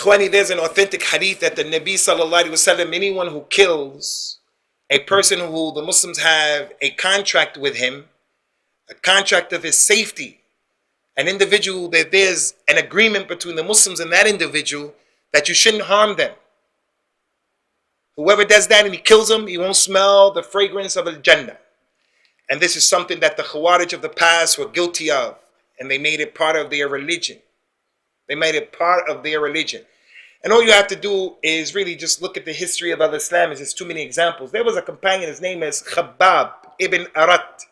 Ikhwani, there's an authentic hadith that the Nabi sallallahu alaihi wasallam, anyone who kills a person who the Muslims have a contract with him, a contract of his safety, an individual that there's an agreement between the Muslims and that individual that you shouldn't harm them. Whoever does that and he kills him, he won't smell the fragrance of Al-Jannah. And this is something that the Khawarij of the past were guilty of, and they made it part of their religion. They made it part of their religion. And all you have to do is really just look at the history of Islam. There's too many examples. There was a companion, his name is Khabbab ibn Arat,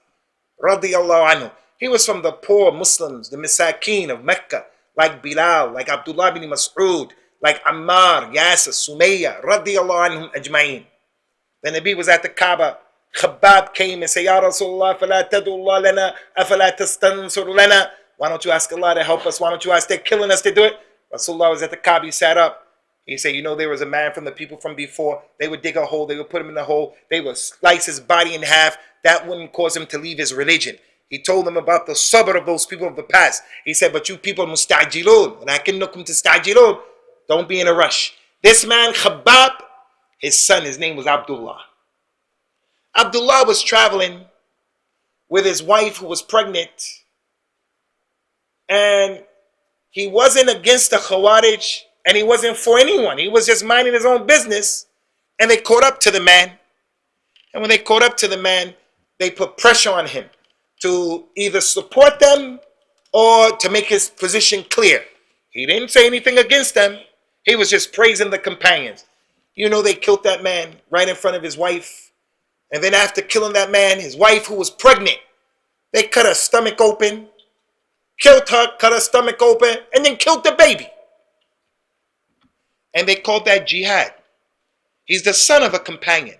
radiyallahu anhu. He was from the poor Muslims, the Misakeen of Mecca, like Bilal, like Abdullah bin Mas'ud, like Ammar, Yasir, Sumayya, radiyallahu anhum ajma'in. The Nabi was at the Kaaba. Khabbab came and said, Ya Rasulullah, فَلَا تَدُوا اللَّهَ لَنَا أَفَلَا تَسْتَنصُرُ لَنَا. Why don't you ask Allah to help us? Why don't you ask? They're killing us to do it. Rasulullah was at the Kaaba. He sat up. He said, you know, there was a man from the people from before. They would dig a hole. They would put him in the hole. They would slice his body in half. That wouldn't cause him to leave his religion. He told them about the sabr of those people of the past. He said, but you people mustajilun. وَلَكِنَّكُمْ تَسْتَعْجِلُونَ. Don't be in a rush. This man, Khabbab, his son, his name was Abdullah. Abdullah was traveling with his wife who was pregnant. And he wasn't against the Khawarij, and he wasn't for anyone. He was just minding his own business. And they caught up to the man. And when they caught up to the man, they put pressure on him to either support them or to make his position clear. He didn't say anything against them. He was just praising the companions. You know, they killed that man right in front of his wife. And then after killing that man, his wife who was pregnant, they cut her stomach open, killed her, cut her stomach open, and then killed the baby. And they called that jihad. He's the son of a companion.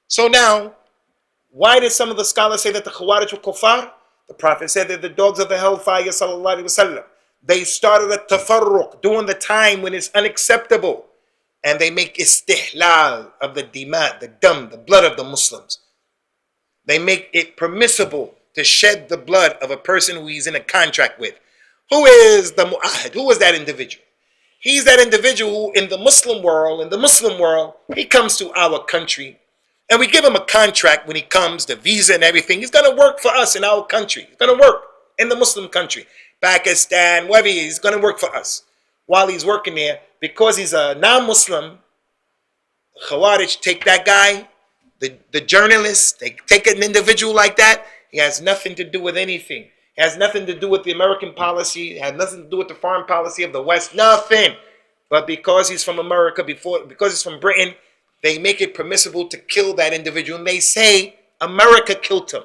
So now, why did some of the scholars say that the Khawarij were kuffar? The Prophet said that the dogs of the hellfire, sallallahu alaihi wasallam, they started a tafarruq during the time when it's unacceptable. And they make istihlal of the dima, the dam, the blood of the Muslims. They make it permissible to shed the blood of a person who he's in a contract with. Who is the mu'ahid? Who is that individual? He's that individual who in the Muslim world, he comes to our country and we give him a contract when he comes, the visa and everything. He's going to work for us in our country. He's going to work in the Muslim country, Pakistan, wherever he is, he's going to work for us. While he's working there, because he's a non-Muslim, Khawarij take that guy, the journalist, they take an individual like that. He has nothing to do with anything. It has nothing to do with the American policy. It has nothing to do with the foreign policy of the West. Nothing. But because he's from America, because he's from Britain, they make it permissible to kill that individual. And they say, America killed him.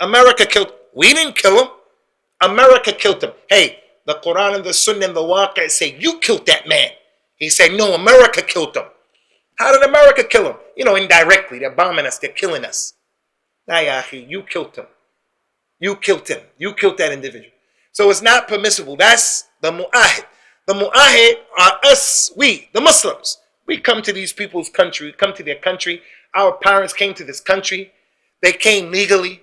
America killed him. We didn't kill him. America killed him. Hey, the Quran and the Sunnah and the Waqi' say, you killed that man. He said, no, America killed him. How did America kill him? You know, indirectly. They're bombing us. They're killing us. Nah, ya akhi, you killed him. You killed him. You killed that individual. So it's not permissible. That's the mu'ahid. The mu'ahid are us, we, the Muslims. We come to these people's country. We come to their country. Our parents came to this country. They came legally.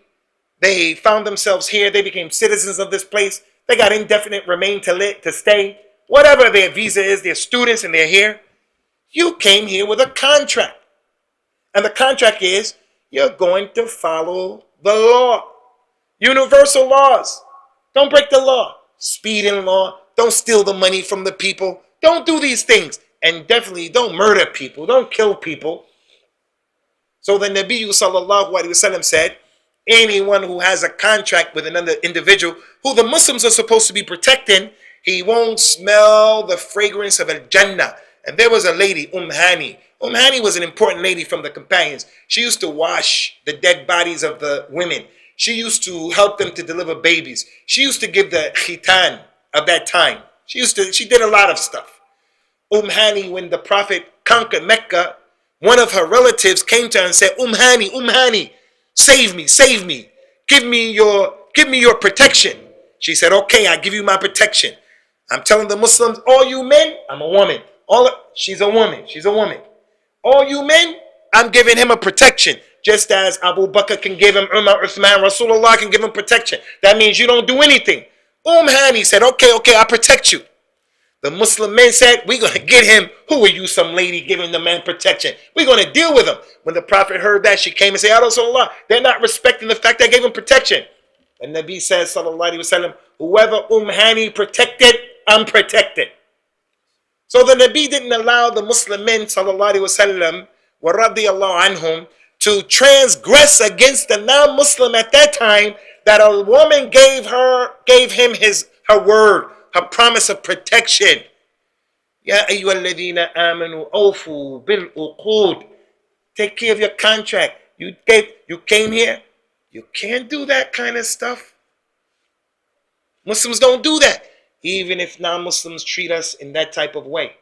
They found themselves here. They became citizens of this place. They got indefinite remain to stay. Whatever their visa is, they're students and they're here. You came here with a contract. And the contract is you're going to follow the law. Universal laws. Don't break the law. Speeding law. Don't steal the money from the people. Don't do these things. And definitely don't murder people. Don't kill people. So the Nabi sallallahu alaihi wasallam said, anyone who has a contract with another individual who the Muslims are supposed to be protecting, he won't smell the fragrance of Al-Jannah. And there was a lady, Hani. Hani was an important lady from the companions. She used to wash the dead bodies of the women. She used to help them to deliver babies. She used to give the khitan of that time. She did a lot of stuff. Hani, when the Prophet conquered Mecca, one of her relatives came to her and said, Hani, save me. Give me your protection. She said, okay, I give you my protection. I'm telling the Muslims, all you men, I'm a woman. She's a woman. All you men, I'm giving him a protection. Just as Abu Bakr can give him, Umar, Uthman, Rasulullah can give him protection. That means you don't do anything. Hani said, okay, I protect you. The Muslim men said, we're going to get him. Who are you, some lady giving the man protection? We're going to deal with him. When the Prophet heard that, she came and said, Ya Rasulullah, they're not respecting the fact that I gave him protection. And Nabi says, sallallahu alayhi wa sallam, whoever Hani protected, I'm protected. So the Nabi didn't allow the Muslim men, sallallahu alayhi wa sallam, wa radiyallahu anhum, to transgress against the non-Muslim at that time, that a woman gave him her word, her promise of protection. Ya ayyuhalladhina amanu awfu bil uqud. Take care of your contract. You came here. You can't do that kind of stuff. Muslims don't do that. Even if non-Muslims treat us in that type of way.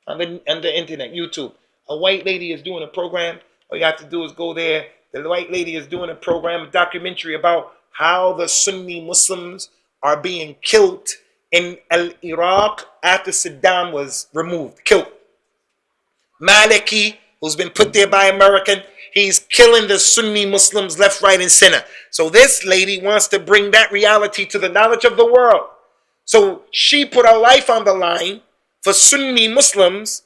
On the internet, YouTube. A white lady is doing a program. All you have to do is go there. The white lady is doing a program, a documentary about how the Sunni Muslims are being killed in Iraq after Saddam was removed, killed. Maliki, who's been put there by American, he's killing the Sunni Muslims left, right, and center. So this lady wants to bring that reality to the knowledge of the world. So she put her life on the line for Sunni Muslims,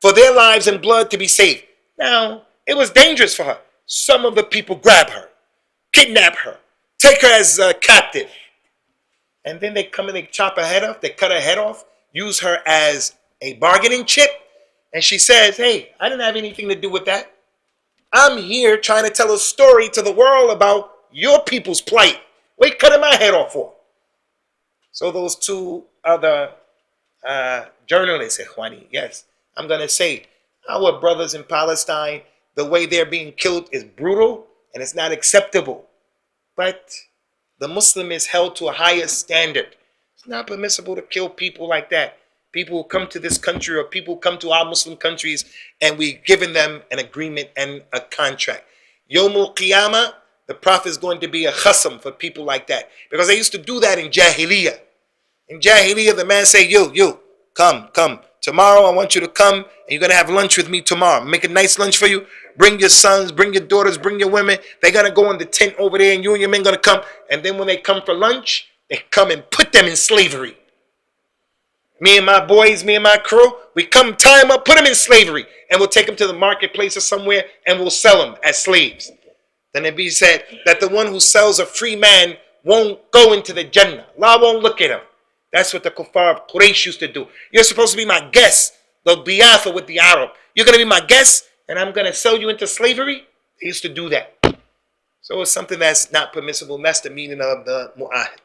for their lives and blood to be saved. Now, it was dangerous for her. Some of the people grab her, kidnap her, take her as a captive. And then they come and they chop her head off, they cut her head off, use her as a bargaining chip. And she says, hey, I didn't have anything to do with that. I'm here trying to tell a story to the world about your people's plight. What are you cutting my head off for? So those two other journalists, Ikhwani, yes, I'm going to say, our brothers in Palestine, the way they're being killed is brutal and it's not acceptable. But the Muslim is held to a higher standard. It's not permissible to kill people like that. People who come to this country or people who come to our Muslim countries and we've given them an agreement and a contract. Yawmul Qiyamah, the Prophet is going to be a khasam for people like that. Because they used to do that in Jahiliyyah. In Jahiliyyah, the man say, you, come. Tomorrow I want you to come and you're going to have lunch with me tomorrow. Make a nice lunch for you. Bring your sons, bring your daughters, bring your women. They're going to go in the tent over there and you and your men going to come. And then when they come for lunch, they come and put them in slavery. Me and my boys, me and my crew, we come tie them up, put them in slavery. And we'll take them to the marketplace or somewhere and we'll sell them as slaves. Then it be said that the one who sells a free man won't go into the Jannah. Allah won't look at him. That's what the kuffar of Quraysh used to do. You're supposed to be my guest, the biatha with the Arab. You're going to be my guest and I'm going to sell you into slavery? They used to do that. So it's something that's not permissible. And that's the meaning of the mu'ahid.